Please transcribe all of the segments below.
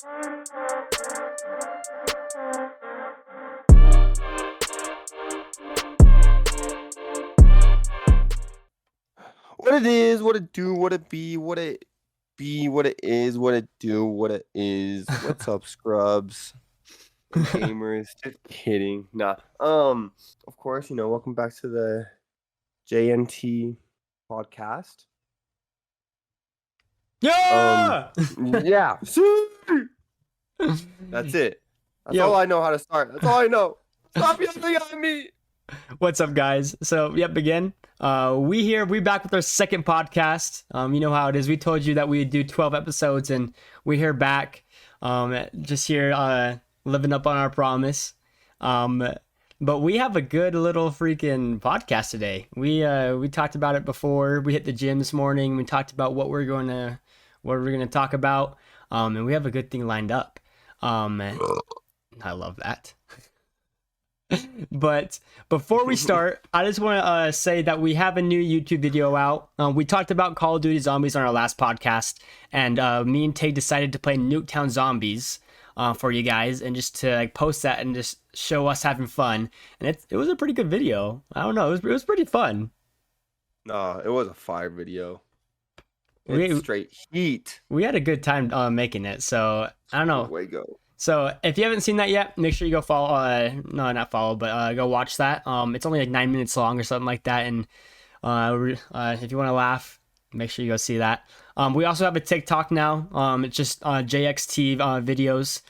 What it is, what it do, what it be, what it be, what it is, what it do, what it is. What's up, scrubs and gamers? Just kidding. Nah. Of course, welcome back to the JNT podcast. Yeah. Yeah. That's it. That's Yo. all I know how to start. That's all I know. Stop yelling at me. What's up, guys? So, yep, again, we back with our second podcast. You know how it is. We told you that we'd do 12 episodes, and we're here back. Just here, living up on our promise. But we have a good little freaking podcast today. We talked about it before we hit the gym this morning. We talked about what we're gonna talk about. And we have a good thing lined up. I love that. But before we start, I just want to say that we have a new YouTube video out. We talked about Call of Duty Zombies on our last podcast, and me and Tay decided to play Nuketown Zombies for you guys, and just to post that and just show us having fun. And it was a pretty good video. I don't know, it was pretty fun. Nah, it was a fire video. It's straight heat. We had a good time making it, so I don't know. Way go. So if you haven't seen that yet, make sure you go follow. No, not follow, but go watch that. It's only like 9 minutes long or something like that. And if you want to laugh, make sure you go see that. We also have a TikTok now. It's just JXT videos.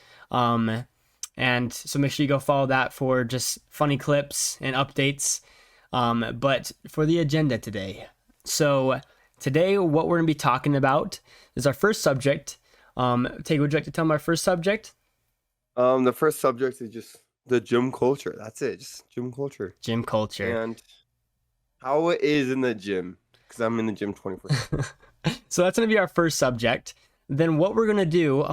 And so make sure you go follow that for just funny clips and updates. But for the agenda today. So today, what we're going to be talking about is our first subject. Tay, would you like to tell them our first subject? The first subject is just the gym culture. That's it. Just gym culture. Gym culture. And how it is in the gym. Because I'm in the gym 24/7. So that's going to be our first subject. Then what we're going to do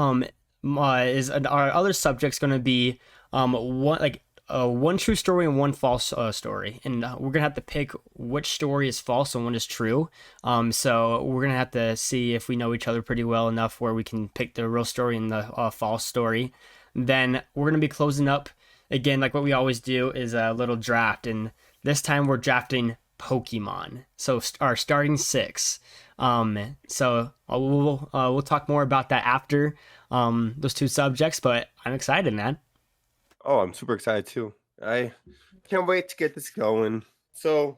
is our other subject's going to be one true story and one false story. And we're going to have to pick which story is false and one is true. So we're going to have to see if we know each other pretty well enough where we can pick the real story and the false story. Then we're going to be closing up, again, like what we always do, is a little draft. And this time we're drafting Pokemon. So our starting 6. So we'll talk more about that after those two subjects, but I'm excited, man. Oh, I'm super excited too. I can't wait to get this going. So,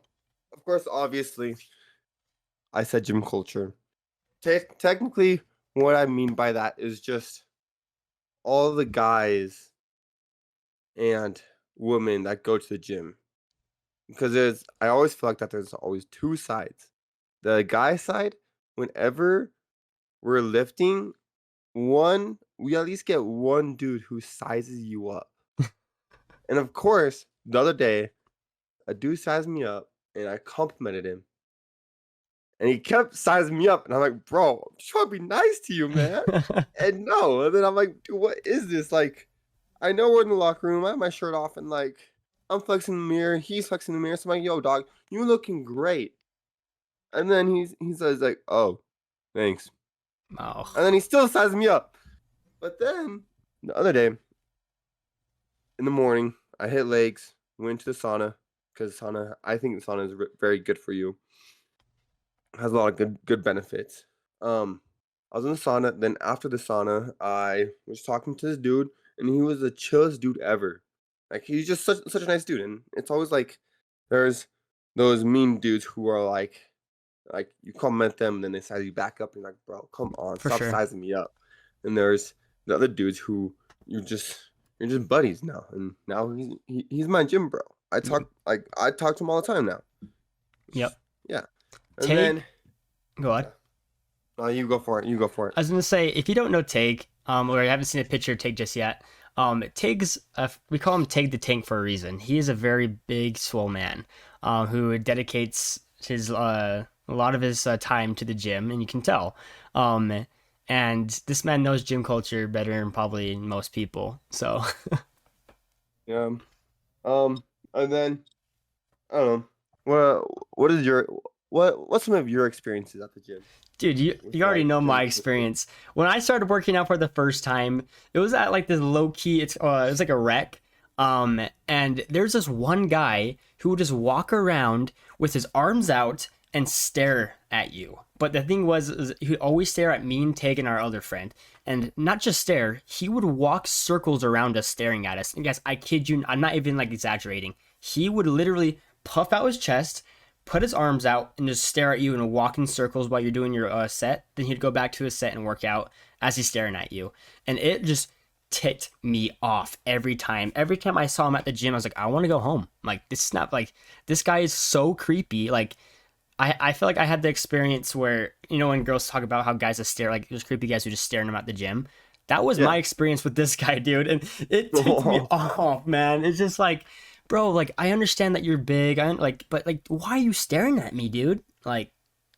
of course, obviously, I said gym culture. Technically, what I mean by that is just all the guys and women that go to the gym. Because I always feel like that there's always two sides. The guy side, whenever we're lifting, we at least get one dude who sizes you up. And of course, the other day, a dude sized me up and I complimented him. And he kept sizing me up. And I'm like, bro, I'm just trying to be nice to you, man. And then I'm like, dude, what is this? Like, I know we're in the locker room. I have my shirt off and I'm flexing in the mirror. He's flexing in the mirror. So I'm like, yo, dog, you're looking great. And then he says like, oh, thanks. Oh. And then he still sizes me up. But then the other day, in the morning, I hit legs, went to the sauna, because I think the sauna is very good for you. It has a lot of good benefits. I was in the sauna. Then after the sauna, I was talking to this dude, and he was the chillest dude ever. Like, he's just such a nice dude. And it's always like there's those mean dudes who are like you compliment them, and then they size you back up, and you're like, bro, come on, stop sizing me up. And there's the other dudes who you're just buddies now, and now he's my gym bro. I talk to him all the time now. Yep. Yeah. And then go on. Oh, you go for it. I was gonna say, if you don't know Tig, or you haven't seen a picture of Tig just yet, Tig's we call him Tig the Tank for a reason. He is a very big, swole man who dedicates his a lot of his time to the gym, and you can tell. And this man knows gym culture better than probably most people. So yeah. And then I don't know. What's some of your experiences at the gym? Dude, with you already like know gym my culture. experience. When I started working out for the first time, it was at like this low key. It's like a rec. And there's this one guy who would just walk around with his arms out and stare at you. But the thing was, is he'd always stare at me and Tig and our other friend, and not just stare. He would walk circles around us, staring at us. And guys, I kid you, I'm not even like exaggerating. He would literally puff out his chest, put his arms out, and just stare at you and walk in circles while you're doing your set. Then he'd go back to his set and work out as he's staring at you. And it just ticked me off every time. Every time I saw him at the gym, I was like, I want to go home. Like, this is not like, this guy is so creepy. Like, I feel like I had the experience where, you know, when girls talk about how guys just stare, like, there's creepy guys who just stare at them at the gym. That was my Yeah. experience with this guy, dude. And it ticked me off, man. It's just like, bro, like, I understand that you're big. I like, but like, why are you staring at me, dude? Like,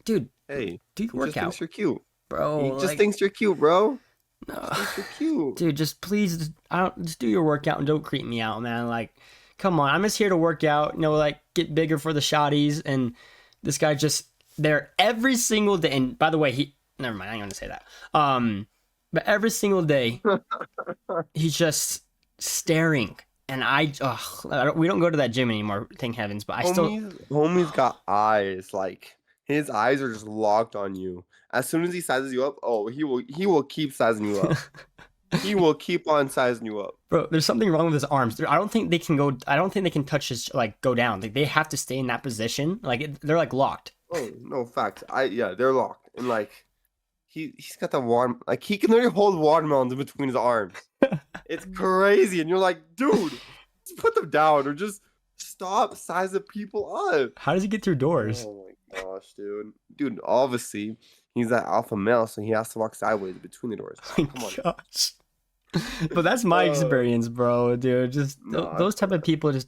dude, Hey, do your he just workout, thinks you're cute. bro. He just Like, thinks you're cute, bro. no, Just thinks you're cute. dude, just please, I don't just do your workout and don't creep me out, man. Like, come on, I'm just here to work out, you know, like get bigger for the shotties, and this guy just there every single day. And by the way, he never mind, I ain't gonna say that. But every single day he's just staring, and we don't go to that gym anymore, thank heavens. But I still, Homie's got eyes. Like his eyes are just locked on you. As soon as he sizes you up, oh, he will keep sizing you up. He will keep on sizing you up. bro, there's something wrong with his arms. I don't think they can go. I don't think they can touch his like go down. Like they have to stay in that position. Like they're like locked. Oh no, fact. They're locked. And like he's got the water like he can literally hold watermelons in between his arms. It's crazy. And you're like, dude, just put them down or just stop sizing people up. How does he get through doors? Oh my gosh, dude. Dude, obviously he's that alpha male, so he has to walk sideways between the doors. Oh my Come on. gosh. But that's my experience, bro, dude. Just Nah, those type of people just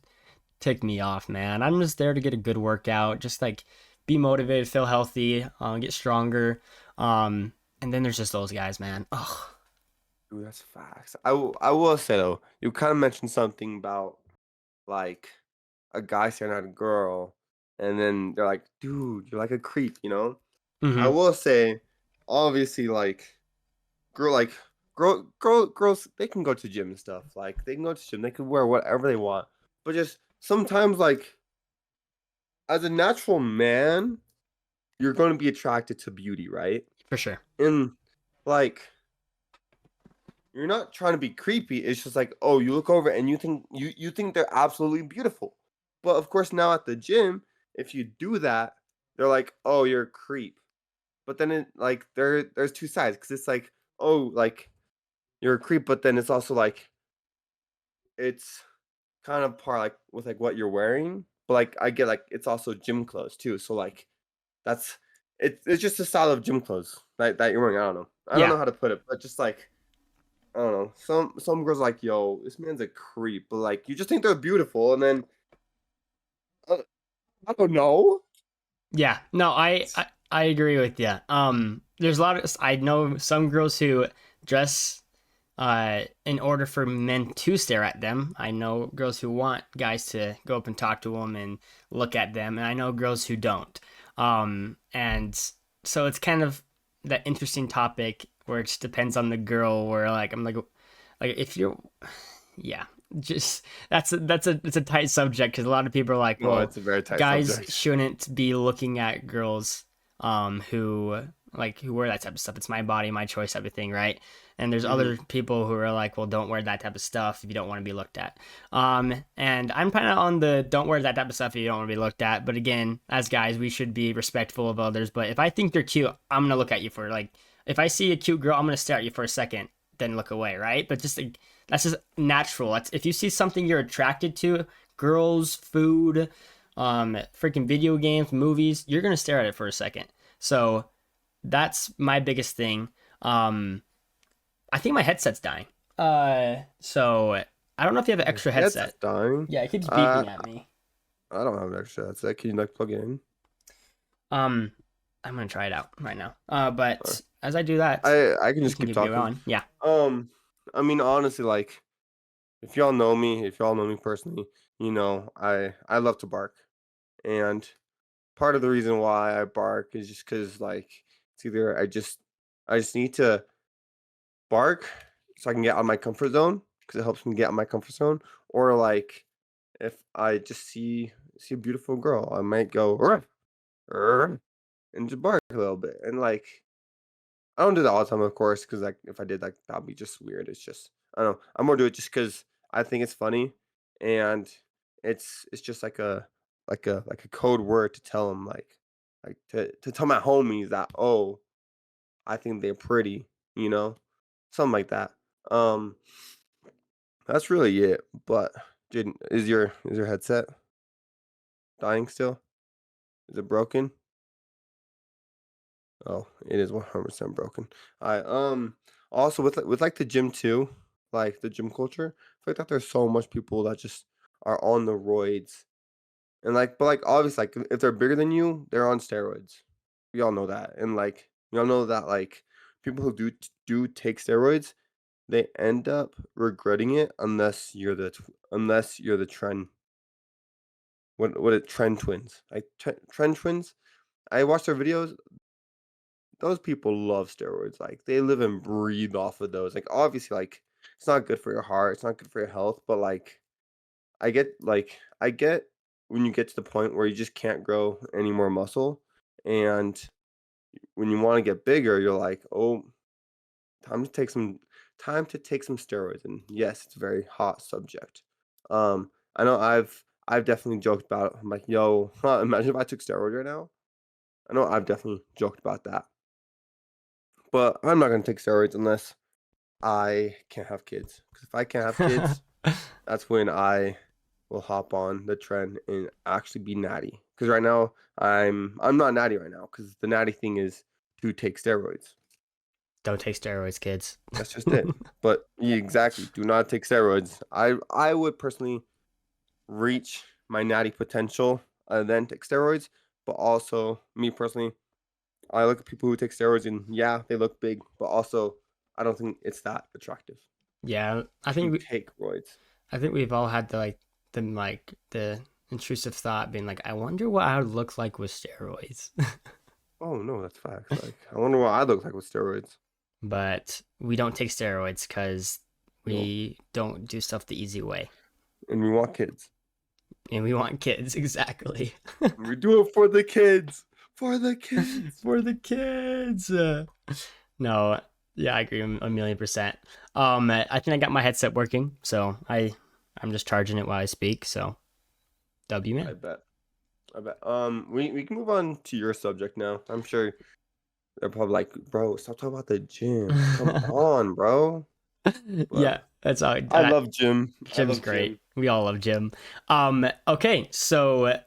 tick me off, man. I'm just there to get a good workout, just like be motivated, feel healthy, get stronger. And then there's just those guys, man. Oh, dude, that's facts. I will say though, you kind of mentioned something about like a guy staring at a girl, and then they're like, "Dude, you're like a creep," you know. I mm-hmm, will say, obviously, like girls, they can go to gym and stuff. Like they can go to gym, they can wear whatever they want, but just sometimes, like as a natural man, you're going to be attracted to beauty, right? for sure. And like you're not trying to be creepy. It's just like, oh, you look over and you think they're absolutely beautiful. But of course, now at the gym, if you do that, they're like, oh, you're a creep. But then it like there's two sides because it's like, oh, like you're a creep, but then it's also like it's kind of part like with like what you're wearing. But like I get like it's also gym clothes too. So like that's it's just a style of gym clothes that you're wearing. I don't know. I don't Yeah, know how to put it, but just like I don't know. Some girls are like, yo, this man's a creep, but like you just think they're beautiful, and then uh, I don't know. yeah. No, I agree with you. There's a lot of I know some girls who dress in order for men to stare at them. I know girls who want guys to go up and talk to them and look at them, and I know girls who don't. And so it's kind of that interesting topic where it just depends on the girl. Where like I'm like if you're, yeah, just it's a tight subject because a lot of people are like, No, well, it's a very tight guys subject. shouldn't be looking at girls who who wear that type of stuff. It's my body, my choice type of thing, right? And there's Mhm. other people who are like, well, don't wear that type of stuff if you don't want to be looked at. And I'm kind of on the don't wear that type of stuff if you don't want to be looked at. But again, as guys, we should be respectful of others. But if I think they're cute, I'm gonna look at you for like, if I see a cute girl, I'm gonna stare at you for a second, then look away, right? But just like, that's just natural. That's if you see something you're attracted to, girls, food, freaking video games, movies, you're gonna stare at it for a second. So that's my biggest thing. I think my headset's dying. So I don't know if you have an extra It's headset. dying. Yeah, it keeps Uh, beeping at me. I don't have an extra headset. Can you like plug it in? Um, I'm gonna try it out right now. Or But as I do that, I can you just can keep keep talking. going. Yeah. Um, I mean, honestly, like if y'all know me personally, you know, I love to bark, and part of the reason why I bark is just because like It's either I just need to bark so I can get out of my comfort zone because it helps me get out of my comfort zone, or like if I just see a beautiful girl, I might go "Ruff, ruff," and just bark a little bit. And like I don't do that all the time, of course, because like if I did, like that'd be just weird. It's just I don't know. I'm more do it just because I think it's funny, and it's just like a code word to tell them like to tell my homies that oh I think they're pretty, you know, something like that. Um, that's really it. But Jaden, is your headset dying still? Is it broken? Oh, it is 100% broken. I also with like the gym too, like the gym culture. I feel like that there's so much people that just are on the roids and like, but like obviously, like if they're bigger than you, they're on steroids. We all know that, and like we all know that like people who do take steroids, they end up regretting it unless you're the trend. What it trend twins like trend twins. I watched their videos. Those people love steroids, like, they live and breathe off of those, like, obviously, like, it's not good for your heart, it's not good for your health, but, I get when you get to the point where you just can't grow any more muscle, and when you wanna get bigger, you're like, "Oh, time to take some steroids," and yes, it's a very hot subject. I know I've definitely joked about it, I'm like, "Yo, imagine if I took steroids right now?" I know I've definitely joked about that, but I'm not gonna take steroids unless I can't have kids. Because if I can't have kids, that's when I will hop on the trend and actually be natty. Because right now I'm not natty right now because the natty thing is to take steroids. Don't take steroids, kids. That's just it. But yeah, exactly, do not take steroids. I would personally reach my natty potential and then take steroids. But also me personally, I look at people who take steroids and yeah, they look big, but also I don't think it's that attractive Yeah, to take roids. I think we've all had the intrusive thought being like, I wonder what I would look like with steroids. Oh no, that's facts. Like, I wonder what I look like with steroids. But we don't take steroids because No, we don't do stuff the easy way. and we want kids. And we want kids, exactly. We do it for the kids. For the kids. For the kids. No, yeah, I agree a million percent. I think I got my headset working, so I'm just charging it while I speak. So, W I man. bet. I bet. We can move on to your subject now. I'm sure they're probably like, bro, stop talking about the gym. Come on, bro. But Yeah, that's all. I love gym. I Jim's love great. gym. We all love Jim. Okay, so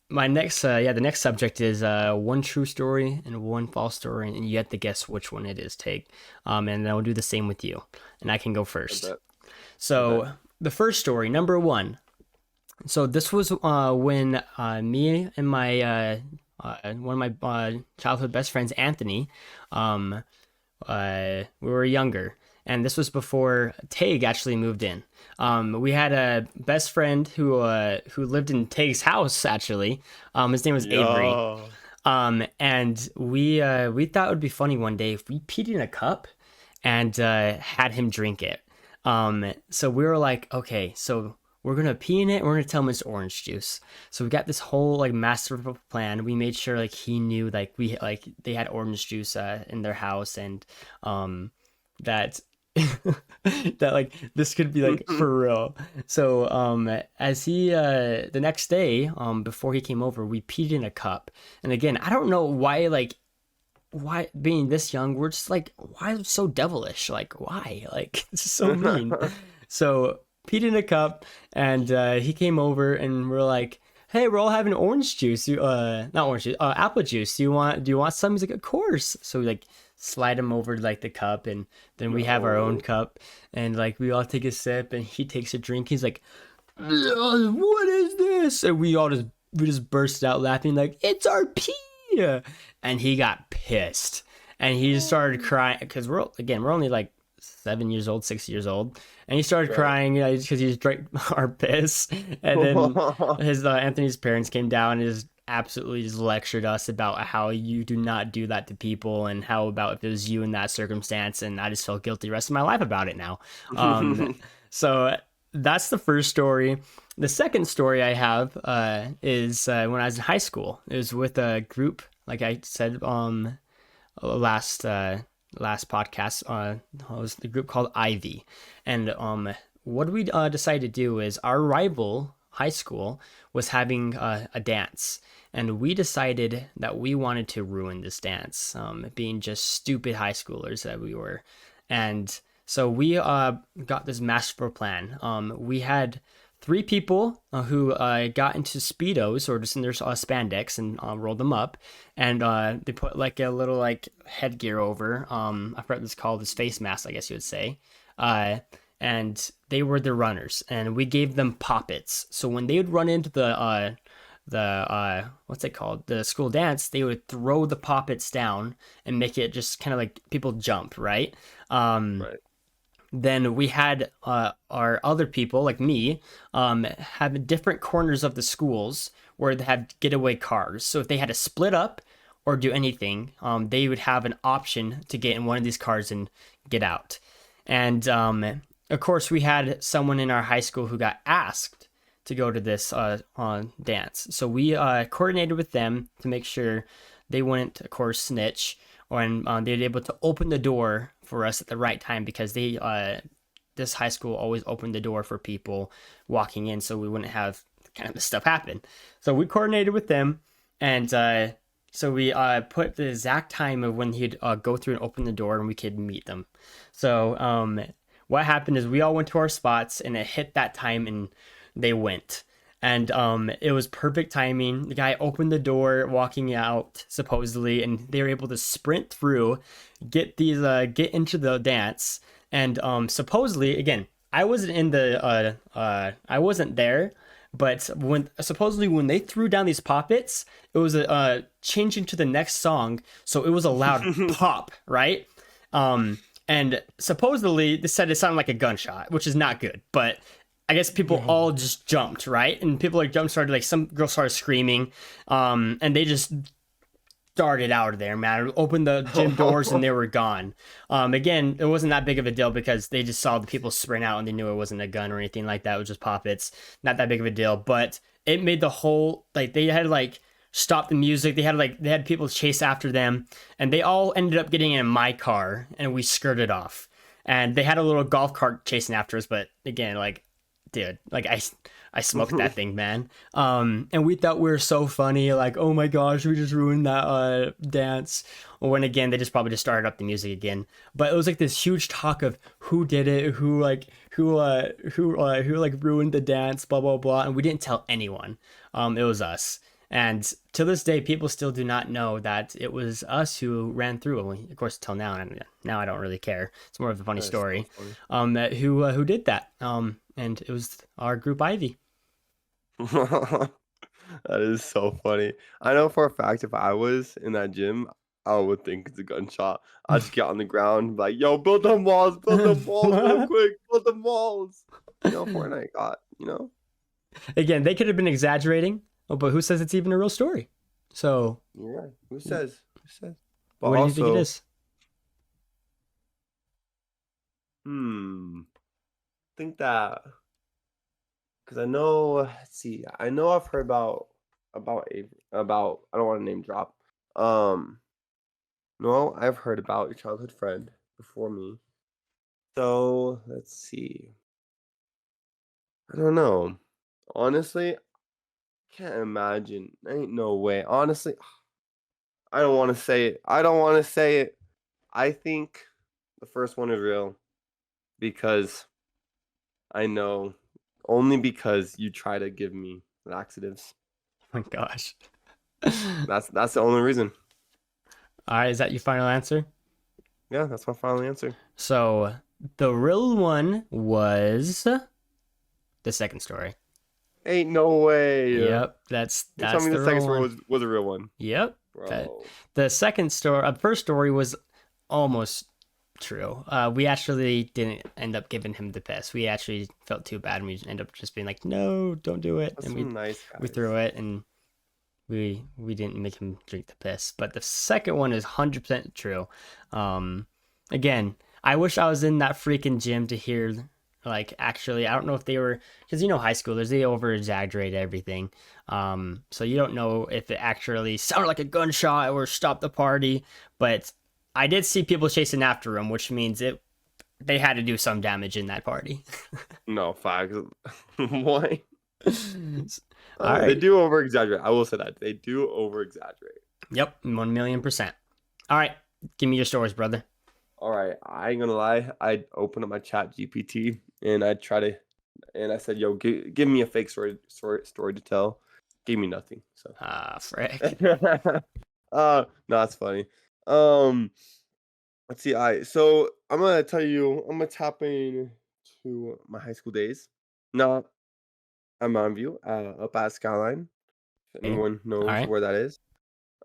my next, the next subject is one true story and one false story, and you have to guess which one it is. Take, and then I'll do the same with you, and I can go I first. bet. So the first story, number one. So this was when me and my one of my childhood best friends, Anthony, um, we were younger, and this was before Tag actually moved in. We had a best friend who lived in Tag's house actually. His name was Avery. Yo. And we thought it would be funny one day if we peed in a cup and had him drink it. So we were like, okay, so we're gonna pee in it and we're gonna tell him it's orange juice. So we got this whole like masterful plan. We made sure like he knew like we like they had orange juice in their house, and that that like this could be like for real. So as he the next day before he came over, we peed in a cup. And again, I don't know why being this young we're just like, why so devilish, like why, like this is so mean. So peed in a cup, and he came over and we're like, hey, we're all having orange juice, you not orange juice, apple juice, do you want some? He's like, of course. So we like slide him over to like the cup, and then we have our own No. cup, and like we all take a sip and he takes a drink. He's like, what is this? And we just burst out laughing like, it's our pee. And he got pissed, and he just started crying because we're only like 7 years old, 6 years old, and he started Right. crying because he just drank our piss. And then his Anthony's parents came down and just absolutely just lectured us about how you do not do that to people, and how about if it was you in that circumstance, and I just felt guilty the rest of my life about it now. Um, so that's the first story. The second story I have is when I was in high school. It was with a group, like I said last last podcast. It was the group called Ivy, and what we decided to do is our rival high school was having a dance, and we decided that we wanted to ruin this dance, being just stupid high schoolers that we were. And so we got this masterful plan. We had three people who got into speedos or just in their spandex and rolled them up, and they put like a little like headgear over. I forgot what it's called, this face mask, I guess you would say. And they were the runners, and we gave them poppets. So when they would run into the what's it called, the school dance, they would throw the poppets down and make it just kind of like people jump, right? Right. Then we had our other people, like me, have different corners of the schools where they had getaway cars. So if they had to split up or do anything, they would have an option to get in one of these cars and get out. And of course, we had someone in our high school who got asked to go to this dance. So we coordinated with them to make sure they wouldn't, of course, snitch, and they were able to open the door for us at the right time, because they this high school always opened the door for people walking in, so we wouldn't have kind of this stuff happen. So we coordinated with them, and so we put the exact time of when he'd go through and open the door, and we could meet them. So what happened is we all went to our spots, and it hit that time, and they went. And it was perfect timing. The guy opened the door, walking out supposedly, and they were able to sprint through, get into the dance. And supposedly, again, I wasn't in the I wasn't there, but when they threw down these poppets, it was changing to the next song, so it was a loud pop, right? And supposedly they said it sounded like a gunshot, which is not good, but I guess people all just jumped, right? And people like started, like some girls started screaming, and they just darted out of there, man. Opened the gym doors and they were gone. Again, it wasn't that big of a deal because they just saw the people sprint out and they knew it wasn't a gun or anything like that. It was just poppets. Not that big of a deal, but it made the whole, like, they had like stop the music. They had people chase after them, and they all ended up getting in my car, and we skirted off. And they had a little golf cart chasing after us, but again, like, dude, like I smoked that thing, man. And we thought we were so funny, like, oh my gosh, we just ruined that dance. When again, they just probably just started up the music again. But it was like this huge talk of who did it, who ruined the dance, blah blah blah, and we didn't tell anyone. It was us. And to this day, people still do not know that it was us who ran through. Well, of course, till now, and now I don't really care. It's more of a funny story. So funny. That who did that? And it was our group Ivy. That is so funny. I know for a fact if I was in that gym, I would think it's a gunshot. I'd just get on the ground and be like, yo, build them walls real quick, build them walls. Fortnite got, Again, they could have been exaggerating, but who says it's even a real story? So, Yeah, who says? But what do you think it is? Think that, because I know, let's see, I know I've heard about I don't want to name drop. No, I've heard about your childhood friend before me. So let's see. I don't know. Honestly, can't imagine. Ain't no way. Honestly, I don't want to say it. I think the first one is real because I know only because you try to give me laxatives. Oh my gosh. That's the only reason. All right, is that your final answer? Yeah, that's my final answer. So, the real one was the second story. Ain't no way. Yep, You that's tell me the the second real story one. was a real one, Yep. bro. The second story, first story was almost true. We actually didn't end up giving him the piss. We actually felt too bad, and we ended up just being like, "No, don't do it." That's And some nice we guys. threw it, and we didn't make him drink the piss. But the second one is 100% true. Again, I wish I was in that freaking gym to hear, like, actually, I don't know if they were, because high schoolers, they over exaggerate everything. So you don't know if it actually sounded like a gunshot or stopped the party. But I did see people chasing after him, which means they had to do some damage in that party. No, facts. Why? All They right. do over exaggerate. I will say that they do over exaggerate. Yep, 1,000,000%. All right, give me your stories, brother. All right, I ain't gonna lie. I opened up my chat GPT and I said, "Yo, give me a fake story to tell." Gave me nothing. So, Frick. no, that's funny. Um, let's see. So I'm gonna tell you. I'm gonna tap into my high school days. Not at Mountain View, up at Skyline. If Okay. anyone All knows right. where that is.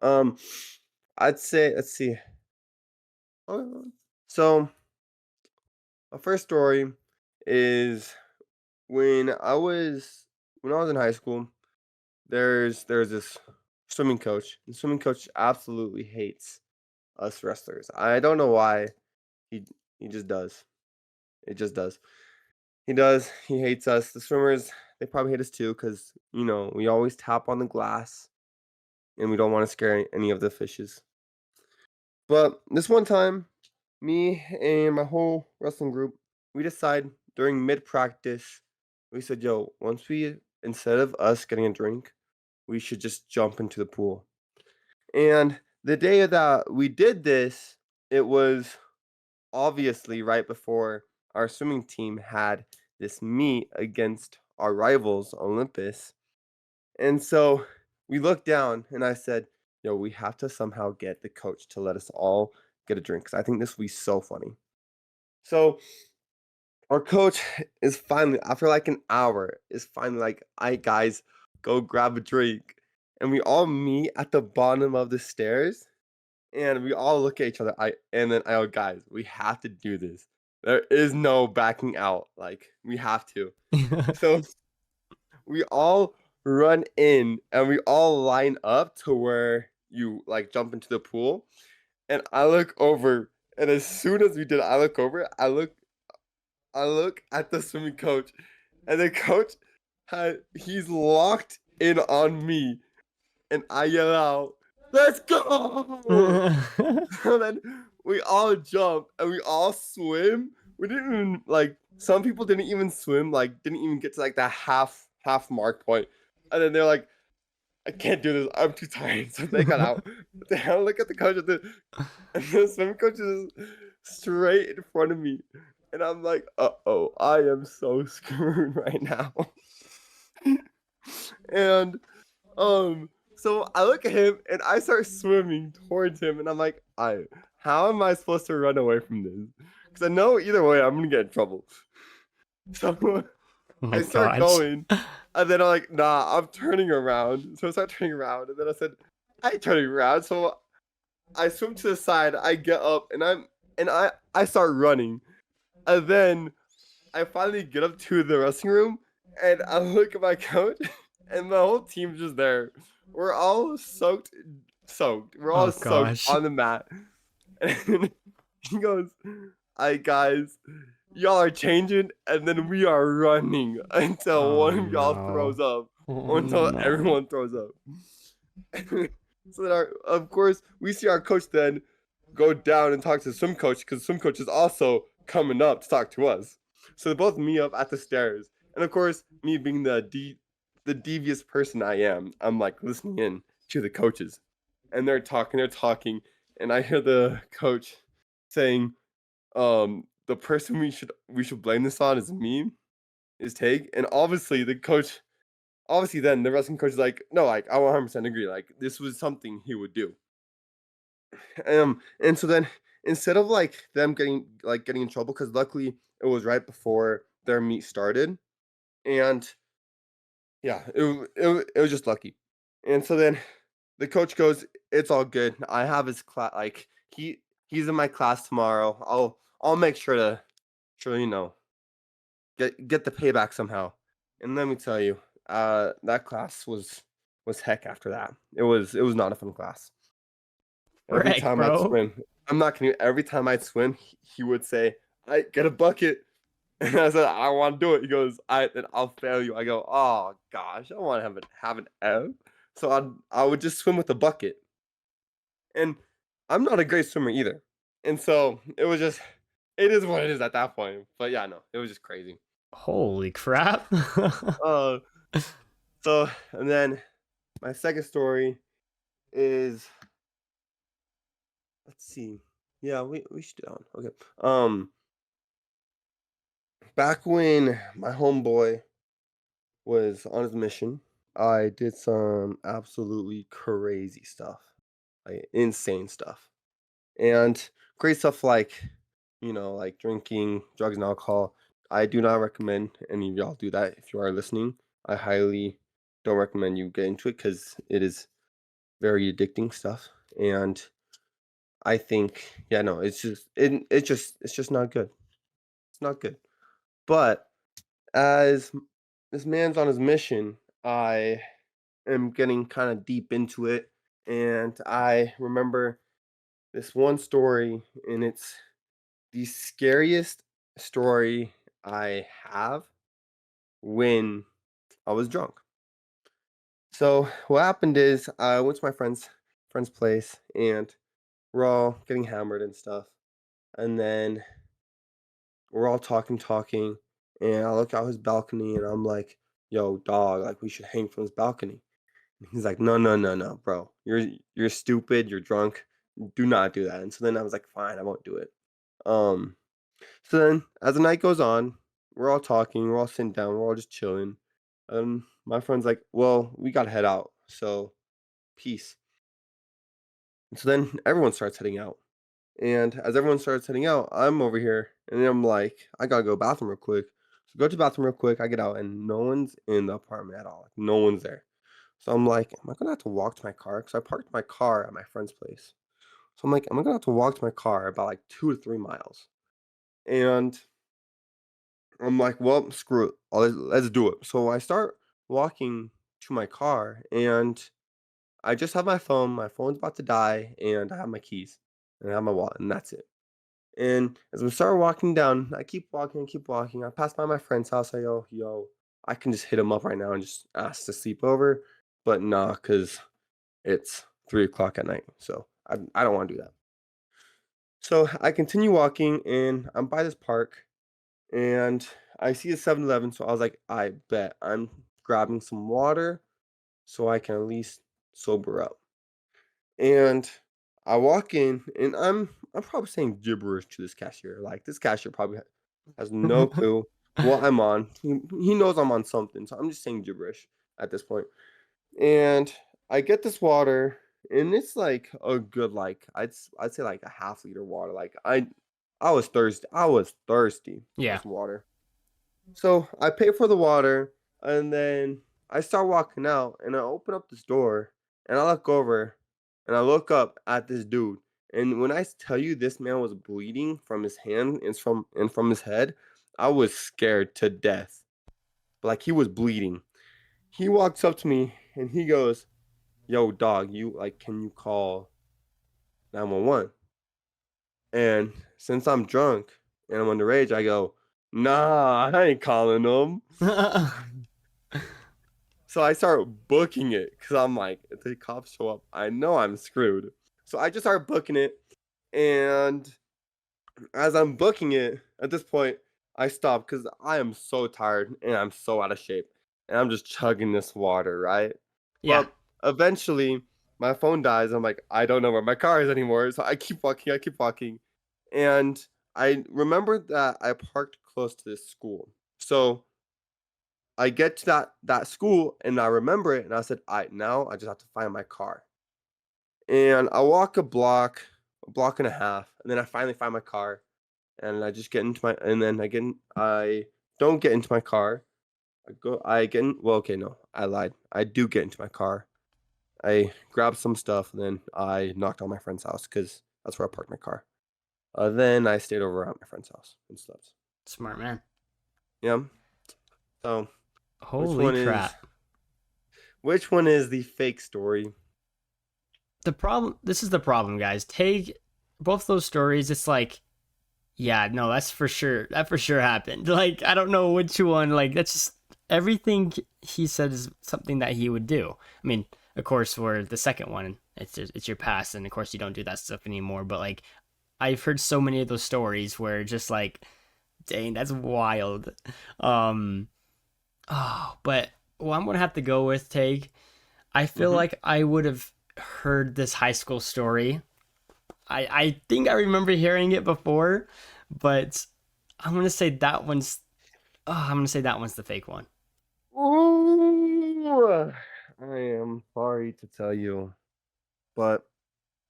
Um, I'd say. Let's see. So my first story is when I was in high school. There's this swimming coach. The swimming coach absolutely hates us wrestlers. I don't know why. He he just does. It just does. He does. He hates us. The swimmers, they probably hate us too because we always tap on the glass and we don't want to scare any of the fishes. But this one time, me and my whole wrestling group, we decide during mid practice, we said, "Yo, instead of us getting a drink, we should just jump into the pool." And the day that we did this, it was obviously right before our swimming team had this meet against our rivals, Olympus. And so we looked down and I said, "Yo, we have to somehow get the coach to let us all get a drink because I think this will be so funny." So our coach is finally, after like an hour, is finally like, "All right, guys, go grab a drink." And we all meet at the bottom of the stairs and we all look at each other. I go, "Guys, we have to do this. There is no backing out. Like, we have to." So we all run in and we all line up to where you like jump into the pool. And I look over, and as soon as we did, I look over, I look at the swimming coach, and the coach he's locked in on me, and I yell out, "Let's go!" So then we all jump and we all swim. We didn't even like some people didn't even swim, like didn't even get to like that half mark point. And then they're like, "I can't do this. I'm too tired." So they got out. Then I look at the coach and the swim coach is straight in front of me. And I'm like, "Uh-oh, I am so screwed right now." And so I look at him and I start swimming towards him and I'm like, how am I supposed to run away from this? Because I know either way I'm gonna get in trouble. So Oh my I start gosh. going, and then I'm like, "Nah, I'm turning around." So I start turning around, and then I said, "I ain't turning around." So I swim to the side, I get up, and I start running. And then I finally get up to the wrestling room and I look at my coach and the whole team's just there. We're all soaked. We're all Oh soaked gosh. on the mat. And he goes, "All right, guys, y'all are changing and then we are running until Oh one of y'all no. throws up Oh or until no. everyone throws up." So then of course, we see our coach then go down and talk to the swim coach because the swim coach is also coming up to talk to us. So they both meet up at the stairs. And of course, me being the devious person I am, I'm like listening in to the coaches. And they're talking, and I hear the coach saying, "The person we should blame this on is me, is Take." And obviously then the wrestling coach is like, "No, like I 100% agree. Like this was something he would do." And so then instead of like them getting in trouble, because luckily it was right before their meet started, and yeah, it was just lucky. And so then the coach goes, "It's all good. I have his class. Like he's in my class tomorrow. I'll make sure get the payback somehow." And let me tell you, that class was was heck after that. It was not a fun class. Every Frick, time I'd bro. swim, I'm not kidding you, every time I'd swim, he would say, "I get a bucket." And I said, "I want to do it." He goes, then I'll fail you." I go, "Oh gosh, I want to have an F." So I would just swim with a bucket. And I'm not a great swimmer either. And so it is what it is at that point. But yeah, no, it was just crazy. Holy crap. Uh, so and then my second story is, let's see. Yeah, we should do that one. Okay. Back when my homeboy was on his mission, I did some absolutely crazy stuff, like insane stuff. And great stuff like, like drinking drugs and alcohol. I do not recommend any of y'all do that if you are listening. I highly don't recommend you get into it because it is very addicting stuff. And I think, yeah, no, it's just not good. It's not good. But as this man's on his mission, I am getting kind of deep into it. And I remember this one story, and it's the scariest story I have when I was drunk. So what happened is I went to my friend's place, and we're all getting hammered and stuff. And then we're all talking, and I look out his balcony and I'm like, "Yo, dog, like we should hang from this balcony." And he's like, "No, no, no, no, bro. You're stupid, you're drunk. Do not do that." And so then I was like, "Fine, I won't do it." Um So then, as the night goes on, we're all talking, we're all sitting down, we're all just chilling. My friend's like, "Well, we gotta head out, so peace." And so then everyone starts heading out. And as everyone starts heading out, I'm over here and I'm like, I gotta go bathroom real quick. So go to the bathroom real quick, I get out, and no one's in the apartment at all. Like, no one's there. So I'm like, am I gonna have to walk to my car? Because I parked my car at my friend's place. So I'm like, am I gonna have to walk to my car about like 2 to 3 miles? And I'm like, "Well, screw it. Let's do it." So I start walking to my car, and I just have my phone. My phone's about to die, and I have my keys, and I have my wallet, and that's it. And as we start walking down, I keep walking, keep walking. I pass by my friend's house. I go, "Yo, I can just hit him up right now and just ask to sleep over." But nah, cause it's 3 o'clock at night, so I don't wanna do that. So I continue walking, and I'm by this park, and I see a 7-Eleven, so I was like, "I bet I'm grabbing some water so I can at least sober up." And I walk in, and I'm probably saying gibberish to this cashier. Like this cashier probably has no clue what I'm on. He knows I'm on something, so I'm just saying gibberish at this point. And I get this water, and it's like a good like I'd say like a half liter water. Like I was thirsty. I was thirsty for Yeah. some water. So I pay for the water, and then I start walking out, and I open up this door, and I look over, and I look up at this dude. And when tell you this man was bleeding from his hand and from his head, I was scared to death. Like he was bleeding. He walks up to me and he goes, "Yo, dog, you like, can you call 911?" And since I'm drunk and I'm underage, I go, "Nah, I ain't calling them." So I start booking it because I'm like, if the cops show up, I know I'm screwed. So I just start booking it. And as I'm booking it, at this point, I stop because I am so tired and I'm so out of shape. And I'm just chugging this water, right? Yeah. But eventually, my phone dies. I'm like, I don't know where my car is anymore. So I keep walking. And I remember that I parked close to this school. So I get to that school and I remember it and I said, "I now I just have to find my car." And I walk a block and a half, and then I finally find my car and I just get into my and then I don't get into my car. I get in, well, okay, no, I lied. I do get into my car. I grab some stuff, and then I knocked on my friend's house because that's where I parked my car. Then I stayed over at my friend's house and slept. Smart man. Yeah. So which Holy one is crap. Which one is the fake story? This is the problem, guys. Take both those stories. It's like, yeah, no, that's for sure. That for sure happened. Like, I don't know which one. Like, that's just everything he said is something that he would do. I mean, of course, for the second one, it's your past, and of course, you don't do that stuff anymore. But like, I've heard so many of those stories where just like, dang, that's wild. Um, oh, but well, I'm gonna have to go with Take. I feel Mm-hmm. like I would have heard this high school story. I think I remember hearing it before, but I'm gonna say that one's. Oh, I'm gonna say that one's the fake one. Ooh, I am sorry to tell you, but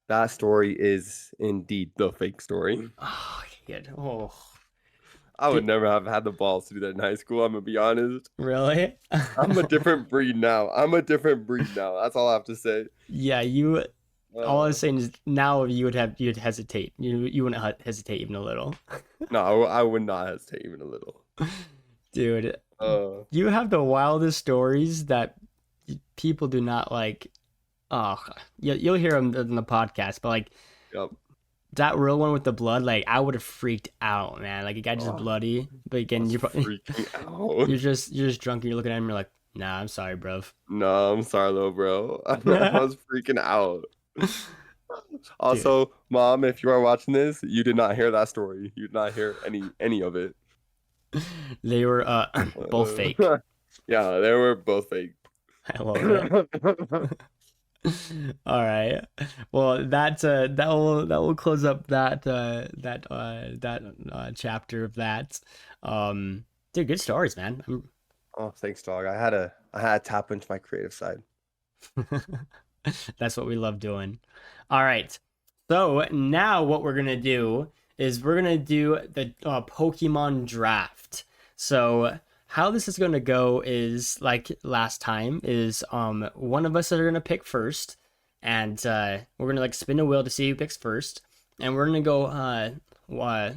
that story is indeed the fake story. Oh, kid. Oh, I would Di- never have had the balls to do that in high school. I'm gonna be honest. really? I'm a different breed now. I'm a different breed now. That's all I have to say. Yeah, you. All I was Uh, saying is now you'd hesitate. You wouldn't hesitate even a little, no, I would not hesitate even a little. dude. Uh, You have the wildest stories that people do not like. Oh, you'll hear them in the podcast, but like yep. that real one with the blood, like I would have freaked out, man. Like a guy just Oh, bloody, but I again, was you're probably freaking out. you're just drunk and you're looking at him. You're like, nah, I'm sorry, bro. No, I'm sorry, little bro. I was freaking out. Dude, Also, mom, if you are watching this, you did not hear that story. You did not hear any of it. they were both fake. Yeah, they were both fake. I love it. All right. Well, that will close up that chapter of that. Dude, good stories, man. Oh, thanks, dog. I had to tap into my creative side. That's what we love doing. All right. So now what we're gonna do is we're gonna do the Pokemon Draft. So how this is gonna go is like last time is one of us are gonna pick first, and we're gonna like spin a wheel to see who picks first, and we're gonna go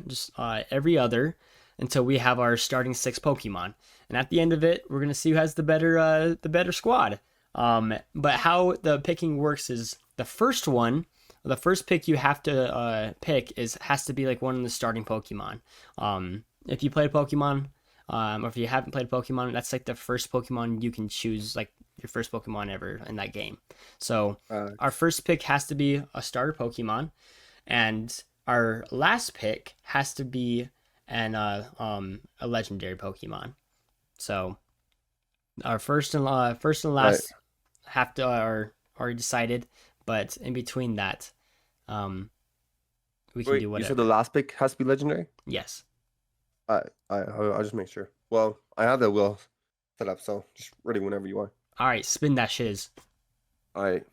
just every other until we have our starting six Pokemon. And at the end of it, we're gonna see who has the better squad. But how the picking works is the first pick you have to pick has to be like one of the starting Pokemon. If you play Pokemon, or if you haven't played Pokemon, that's like the first Pokemon you can choose, like your first Pokemon ever in that game. So Uh, our first pick has to be a starter Pokemon, and our last pick has to be a legendary Pokemon. So our first and right. last have to are already decided, but in between that, um, we can Wait, do you said the whatever. last pick has to be legendary? Yes. I'll just make sure. Well, I have the wheel set up, so just ready whenever you are. All right, spin that shiz. All right.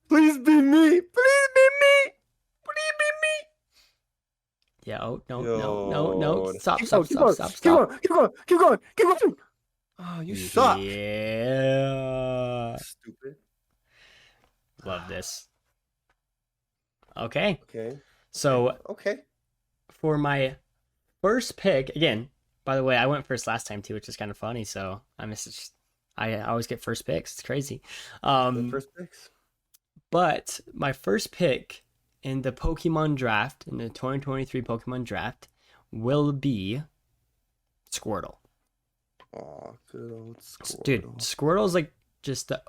Please be me. Please be me. Please be Yeah. Oh me. no no no no! Yo, Stop keep going, stop keep stop going, stop keep stop. going, keep going, keep going, keep going. Oh, you suck. Yeah. Stupid. Love this. Okay. Okay. Okay. So Okay. for my first pick, again, by the way, I went first last time too, which is kind of funny. So I always get first picks. It's crazy. The Um, first picks. But my first pick in the Pokemon draft, in the 2023 Pokemon draft, will be Squirtle. Oh, good old Dude, Squirtle. Squirtle's like just the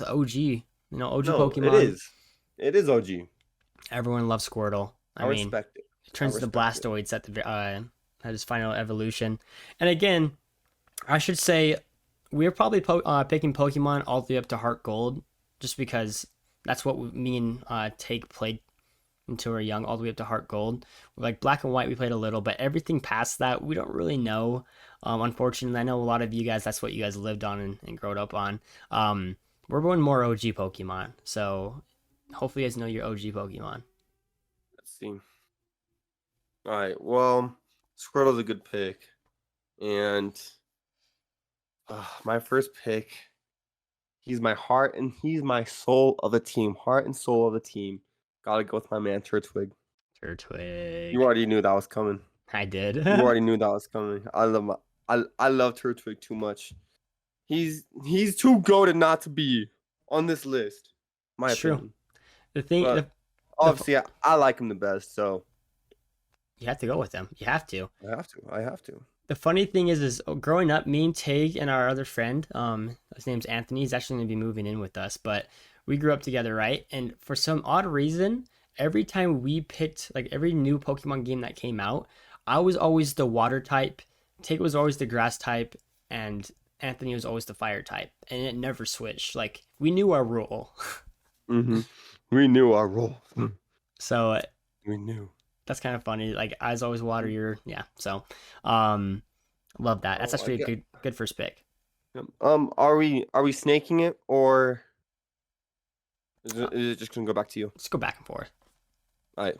OG, OG No, it Pokemon. is. It is OG. Everyone loves Squirtle. I I mean, respect it. it I turns into respect it. Blastoids at his final evolution. And again, I should say we're probably picking Pokemon all the way up to Heart Gold, just because that's what me and Take played until we are young, all the way up to Heart Gold. Like Black and White, we played a little, but everything past that, we don't really know. Unfortunately, I know a lot of you guys, that's what you guys lived on and growed up on. We're going more OG Pokemon, so hopefully you guys know your OG Pokemon. Let's see. All right. Well, Squirtle's a good pick, and my first pick. He's my heart and he's my soul of the team. Heart and soul of the team. Gotta go with my man Turtwig. You Turtwig. already knew that was coming. I did. You already knew that was coming. I love Turtwig too much. he's too goated not to be on this list. My It's true. opinion. The thing, But obviously, I like him the best, so you have to go with him. You have to. I have to. I have to. The funny thing is growing up, me and Tig and our other friend, his name's Anthony. He's actually going to be moving in with us, but we grew up together, right? And for some odd reason, every time we picked like every new Pokemon game that came out, I was always the water type, Tig was always the grass type, and Anthony was always the fire type, and it never switched. Like we knew our rule. Mm-hmm. We knew our role. So We knew. that's kind of funny. Like I was always water, yeah. So love that. That's Oh, actually a good first pick. Are we snaking it, or is it just gonna go back to you? Let's go back and forth. All right.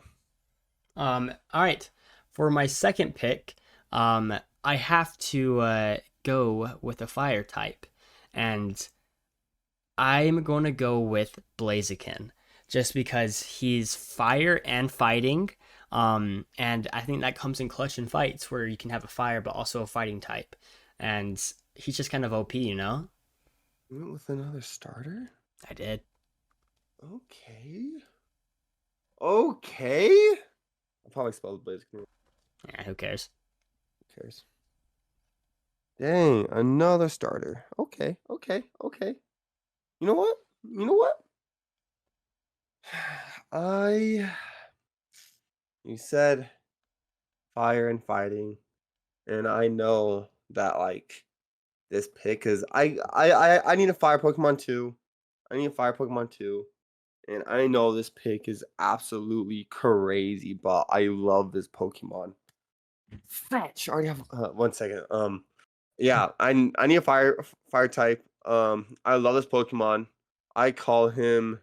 All right. For my second pick, I have to go with a fire type, and I'm going to go with Blaziken, just because he's fire and fighting. And I think that comes in clutch in fights where you can have a fire but also a fighting type, and he's just kind of OP, you know. You went with another starter. I did. Okay. Okay. I probably spelled Blaziken. Yeah, who cares? Who cares? Dang, another starter. Okay. You know what? You know what? You said fire and fighting, and I know that like this pick is I need a fire Pokemon too. I need a fire Pokemon too. And I know this pick is absolutely crazy, but I love this Pokemon. Fetch. I already have 1 second. Yeah, I need a fire type. I love this Pokemon. I call him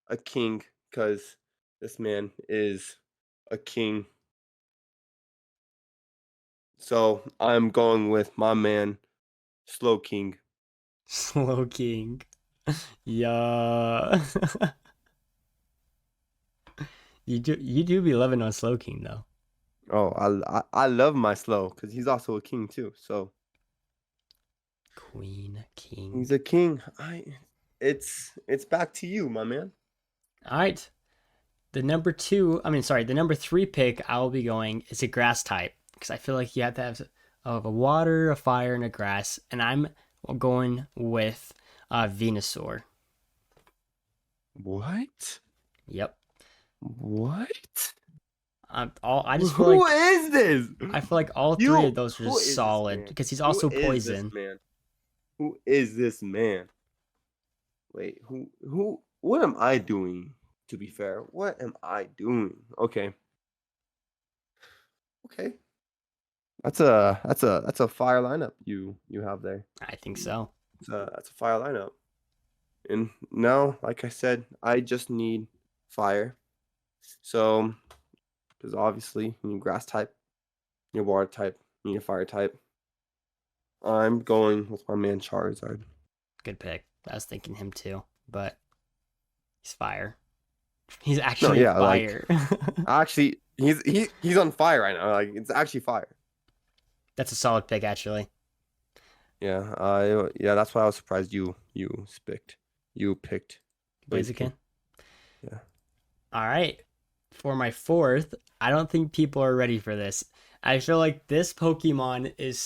a king because this man is a king. So I'm going with my man, Slow King. Slow King. Yeah. You do be loving on Slow King though. Oh, I love my Slow because he's also a king too. So Queen King. he's a king. It's back to you, my man. All right. The number three pick I will be going is a grass type because I feel like you have to have a water, a fire, and a grass, and I'm going with Venusaur. What? Yep. What? I just feel Who like is this? I feel like all You- three of those are who just is this solid man? because he's Who also is this poison. man? Who is this man? Wait, who? What am I doing? To be fair, what am I doing? Okay. That's a fire lineup you have there. I think so. That's a fire lineup. And now, like I said, I just need fire. So, because obviously you need grass type, you need water type, you need a fire type. I'm going with my man Charizard. Good pick. I was thinking him too, but he's fire. He's actually yeah, like- fire. Actually, he's on fire right now. Like it's actually fire. That's a solid pick, actually. Yeah, that's why I was surprised you picked Blaziken. Yeah. All right. For my fourth, I don't think people are ready for this. I feel like this Pokemon is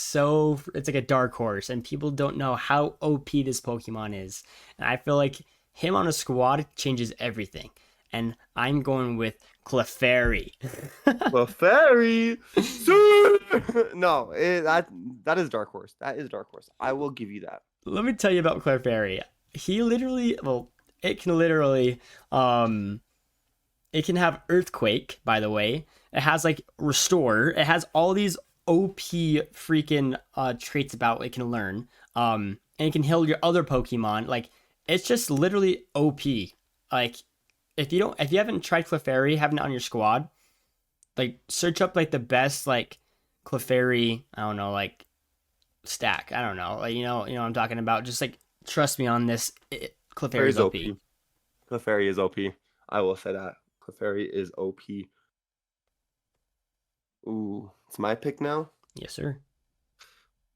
it's like a dark horse, and people don't know how OP this Pokemon is. And I feel like him on a squad changes everything. And I'm going with Clefairy. Clefairy. No, that is Dark Horse. That is Dark Horse. I will give you that. Let me tell you about Clefairy. It can have Earthquake, by the way. It has like Restore. It has all these OP freaking traits about it can learn. And it can heal your other Pokemon. Like it's just literally OP. Like if you haven't tried Clefairy, having it on your squad, like search up like the best like Clefairy, I don't know, like stack. I don't know. Like you know what I'm talking about. Just like trust me on this. Clefairy is OP. Clefairy is OP. I will say that. Clefairy is OP. Ooh, it's my pick now? Yes, sir.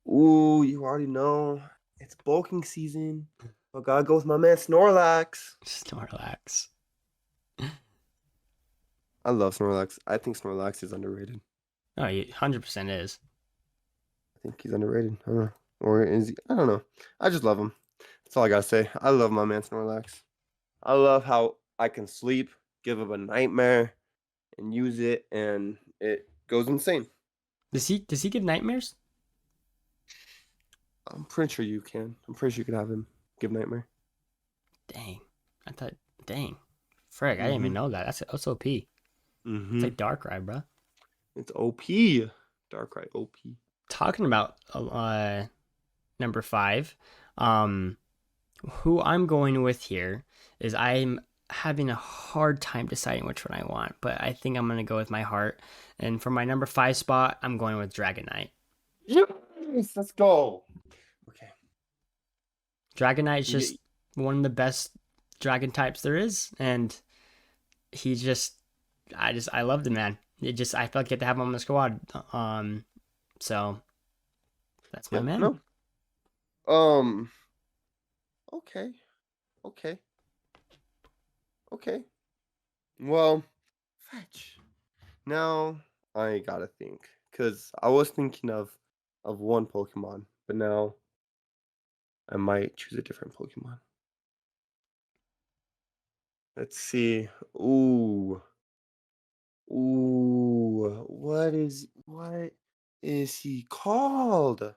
Ooh, you already know. It's bulking season. I gotta go with my man Snorlax. Snorlax. I love Snorlax. I think Snorlax is underrated. Oh, he 100% is. I think he's underrated. I don't know. Or is he? I don't know. I just love him. That's all I gotta say. I love my man Snorlax. I love how I can sleep, give him a nightmare, and use it, and it goes insane. Does he give nightmares? I'm pretty sure you can. I'm pretty sure you could have him give nightmare. Dang. I thought, dang. Frick, I didn't even Mm-hmm. know that. That's OP. It's Mm-hmm. like Darkrai, bro. It's OP. Darkrai OP. Talking about number 5, who I'm going with here is I'm having a hard time deciding which one I want, but I think I'm gonna go with my heart. And for my number 5 spot, I'm going with Dragonite. Yes, let's go. Okay. Dragonite's Yeah, just one of the best dragon types there is, and he just, I love the man. I feel like I get to have him on the squad. So that's my yeah, man. no. Um. Okay. Okay. Okay. Well, fetch. Now I gotta think, cause I was thinking of one Pokemon, but now I might choose a different Pokemon. Let's see. Ooh. Ooh. What is he called?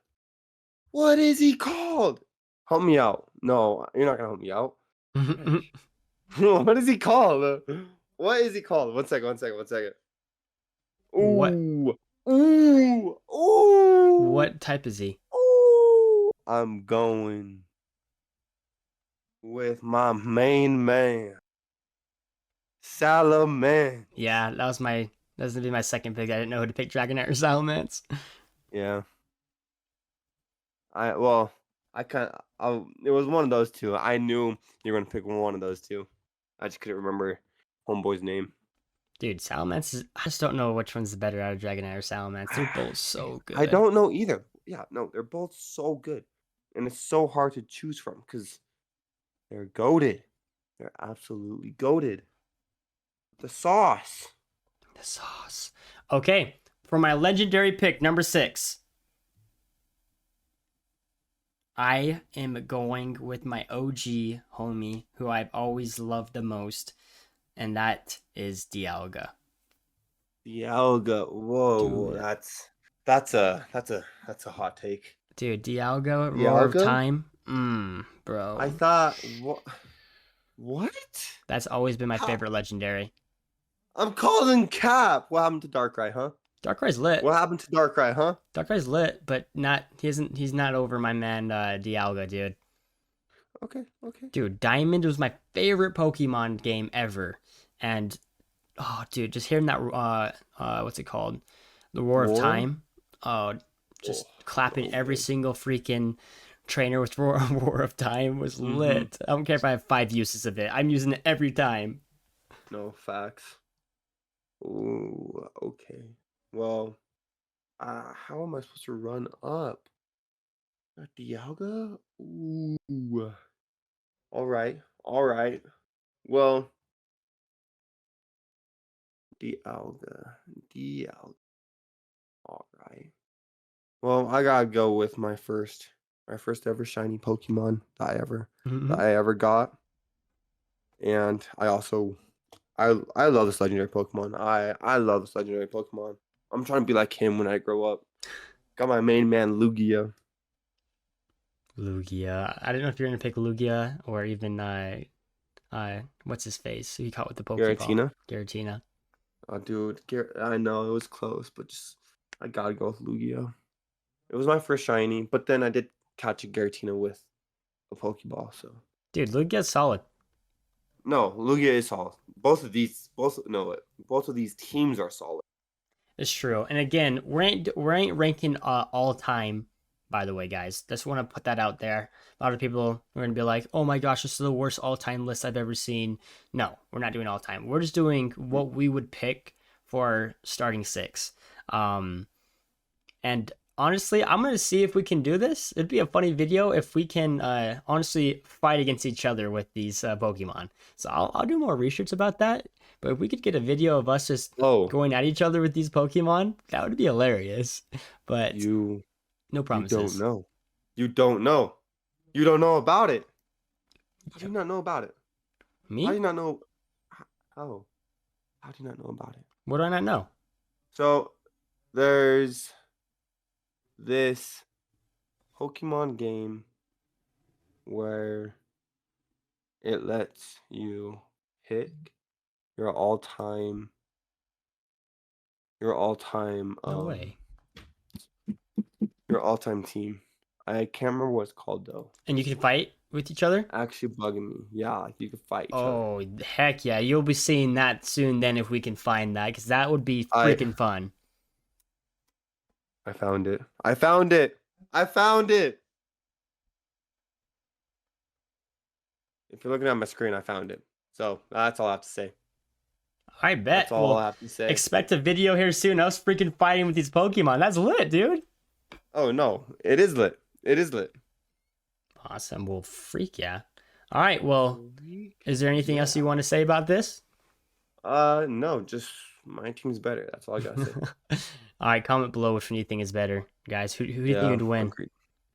What is he called? Help me out. No, you're not gonna help me out. Fetch. What is he called? What is he called? One second, one second, one second. what Ooh. Ooh. Ooh. what type is he? Ooh. I'm going with my main man, Salaman. Yeah, that's gonna be my second pick. I didn't know who to pick, Dragonite or Salamence. Yeah. I kind of it was one of those two. I knew you were gonna pick one of those two. I just couldn't remember homeboy's name. Dude, Salamence I just don't know which one's the better out of Dragonite or Salamence. They're both so I good. don't know either. Yeah, no, they're both so good, and it's so hard to choose from because they're goaded. They're absolutely goaded. The sauce. The sauce. Okay, for my legendary pick, number 6, I am going with my OG homie, who I've always loved the most, and that is Dialga. Dialga. Whoa, Dude, that's a hot take. dude, Dialga, Roar of Dialga? Time. I Bro. thought what? That's always been my How? favorite legendary. I'm calling Cap. What happened to Darkrai, huh? Darkrai's lit. What happened to Darkrai, huh? Darkrai's lit, but he's not over my man Dialga, dude. Okay, okay. Dude, Diamond was my favorite Pokemon game ever. And oh dude, just hearing that what's it called? The Roar of Roar? Time. Oh, Oh, just clapping so every good. single freaking trainer with Roar of Time was Mm-hmm. lit. I don't care if I have 5 uses of it. I'm using it every time. No facts. Ooh, okay. Well, how am I supposed to run up? Dialga? Ooh. All right, all right. Well, Dialga, Dialga. All right. Well, I gotta go with my first ever shiny Pokemon that Mhm. I ever got, and I love this legendary Pokemon. I love this legendary Pokemon. I'm trying to be like him when I grow up. Got my main man Lugia. Lugia. I don't know if you're gonna pick Lugia or even what's his face? Who he caught with the Pokeball? Giratina. Giratina. Oh, dude, I know it was close, but just I gotta go with Lugia. It was my first shiny, but then I did catch a Giratina with a Pokeball. So Dude, Lugia's solid. no, Lugia is solid. Both of these teams are solid. It's true. And again, we ain't ranking all time. By the way, guys, just want to put that out there. A lot of people are going to be like, "Oh my gosh, this is the worst all time list I've ever seen." No, we're not doing all time. We're just doing what we would pick for our starting 6. And honestly, I'm gonna see if we can do this. It'd be a funny video if we can honestly fight against each other with these Pokemon. So I'll do more research about that. But if we could get a video of us just Oh, going at each other with these Pokemon, that would be hilarious. But you no you don't promises. know. You don't know. You don't know about it. How do you not know about it? How do you Me? not know? How? How do you not know about it? What do I not know? So there's this Pokemon game where it lets you pick your all-time your all-time No way. your all-time team. I can't remember what it's called though. And you can fight with each other? Actually bugging me. Yeah, like you can fight each other. Oh, heck yeah. You'll be seeing that soon then if we can find that, because that would be I freaking fun. I found it. I found it. I found it. If you're looking at my screen, I found it. So that's all I have to say. I bet. That's all Well, I have to say. expect a video here soon. Us freaking fighting with these Pokemon. That's lit, dude. Oh no, it is lit. It is lit. Awesome. Well, freak yeah. All right. Well, is there anything else you want to say about this? No, just my team's better. That's all I gotta say. All right. Comment below which one you think is better, guys. Who do you think Yeah, would win? agreed.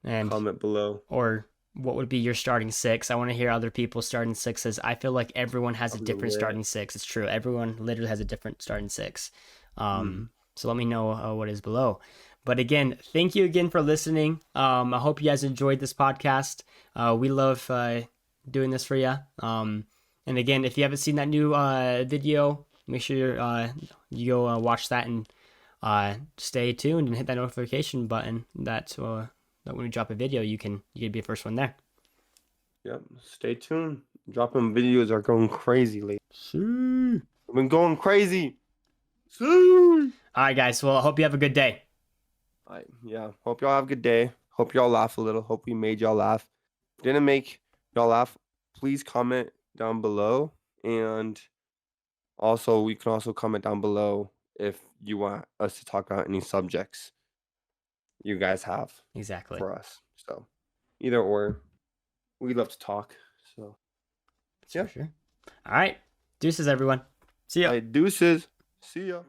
And Comment below. or what would be your starting six? I want to hear other people's starting sixes. I feel like everyone has a Of the different lit. starting six. It's true. Everyone literally has a different starting six. Mm. So let me know what is below. But again, thank you again for listening. I hope you guys enjoyed this podcast. We love doing this for you. And again, if you haven't seen that new video, make sure you go watch that and stay tuned and hit that notification button. That when we drop a video, you can be the first one there. Yep. Stay tuned. Dropping videos are going crazy lately. See. I've been going crazy. See. All right, guys. Well, I hope you have a good day. Yeah. Hope y'all have a good day. Hope y'all laugh a little. Hope we made y'all laugh. If didn't make y'all laugh, please comment down below. And also, you can also comment down below if you want us to talk about any subjects you guys have Exactly. for us. So either or, we love to talk. So Yeah. For sure. All right. Deuces, everyone. See ya. deuces. See ya.